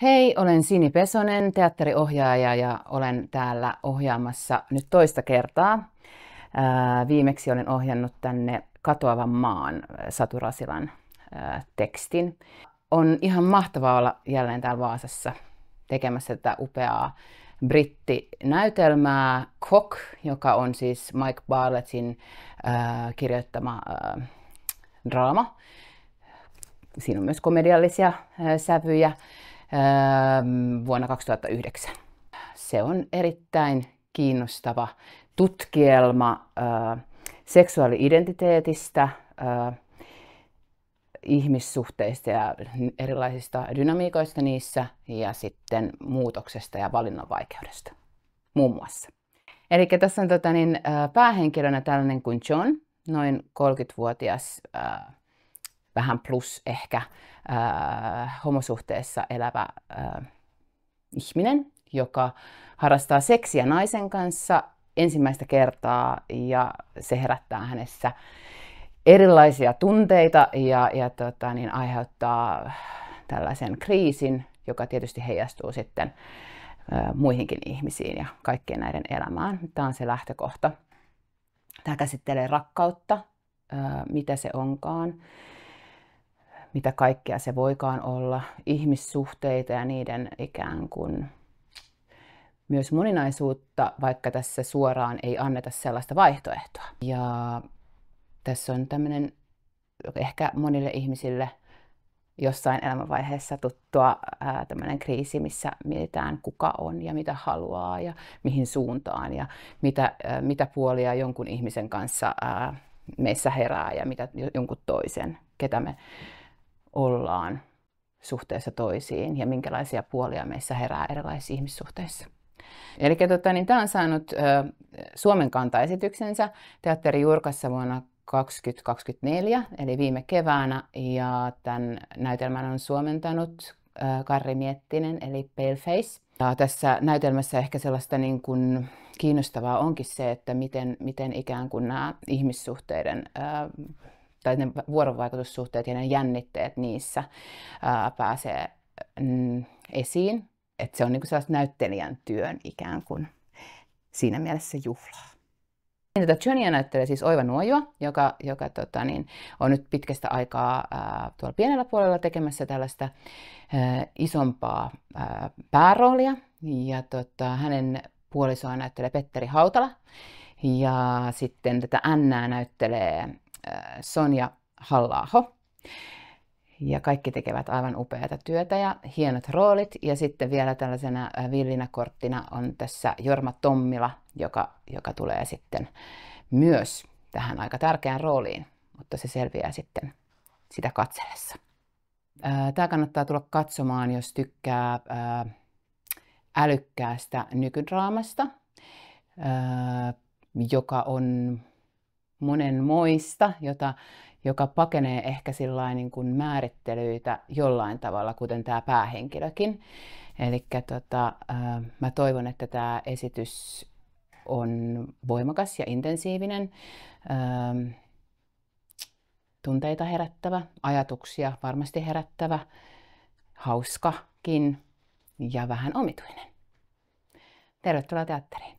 Hei, olen Sini Pesonen, teatteriohjaaja ja olen täällä ohjaamassa nyt toista kertaa. Viimeksi olen ohjannut tänne Katoavan maan Satu Rasilan tekstin. On ihan mahtavaa olla jälleen täällä Vaasassa tekemässä tätä upeaa brittinäytelmää Cock, joka on siis Mike Bartlettin kirjoittama draama. Siinä on myös komediallisia sävyjä. Vuonna 2009. Se on erittäin kiinnostava tutkielma seksuaali-identiteetistä, ihmissuhteista ja erilaisista dynamiikoista niissä ja sitten muutoksesta ja valinnanvaikeudesta muun muassa. Eli tässä on päähenkilönä tällainen kuin John, noin 30-vuotias, vähän plus ehkä homosuhteessa elävä ihminen, joka harrastaa seksiä naisen kanssa ensimmäistä kertaa ja se herättää hänessä erilaisia tunteita ja aiheuttaa tällaisen kriisin, joka tietysti heijastuu sitten muihinkin ihmisiin ja kaikkien näiden elämään. Tämä on se lähtökohta. Tämä käsittelee rakkautta, mitä se onkaan, mitä kaikkea se voikaan olla, ihmissuhteita ja niiden ikään kuin myös moninaisuutta, vaikka tässä suoraan ei anneta sellaista vaihtoehtoa. Ja tässä on tämmöinen ehkä monille ihmisille jossain elämänvaiheessa tuttua tämmöinen kriisi, missä mietitään kuka on ja mitä haluaa ja mihin suuntaan ja mitä puolia jonkun ihmisen kanssa meissä herää ja mitä jonkun toisen, ketä me ollaan suhteessa toisiin ja minkälaisia puolia meissä herää erilaisissa ihmissuhteissa. Eli tämä on saanut Suomen kantaesityksensä Teatteri Jurkassa vuonna 2024, eli viime keväänä, ja tämän näytelmän on suomentanut Karri Miettinen, eli Paleface. Ja tässä näytelmässä ehkä sellaista niin kuin kiinnostavaa onkin se, että miten ikään kuin nämä ihmissuhteiden tai ne vuorovaikutussuhteet ja ne jännitteet niissä pääsee esiin. Että se on niin kuin sellaista näyttelijän työn ikään kuin siinä mielessä juhlaa. Tätä Johnia näyttelee siis Oiva Nuojuva, joka on nyt pitkästä aikaa tuolla pienellä puolella tekemässä tällaista isompaa pääroolia. Ja hänen puolisoaan näyttelee Petteri Hautala. Ja sitten tätä Ännää näyttelee Sonja Halla-aho. Ja kaikki tekevät aivan upeata työtä ja hienot roolit. Ja sitten vielä tällaisena villinä korttina on tässä Jorma Tommila, joka tulee sitten myös tähän aika tärkeään rooliin, mutta se selviää sitten sitä katsellessa. Tämä kannattaa tulla katsomaan, jos tykkää älykkäästä nykydraamasta, joka on monenmoista, joka pakenee ehkä niin kuin määrittelyitä jollain tavalla, kuten tämä päähenkilökin. Eli mä toivon, että tämä esitys on voimakas ja intensiivinen, tunteita herättävä, ajatuksia varmasti herättävä, hauskakin ja vähän omituinen. Tervetuloa teatteriin!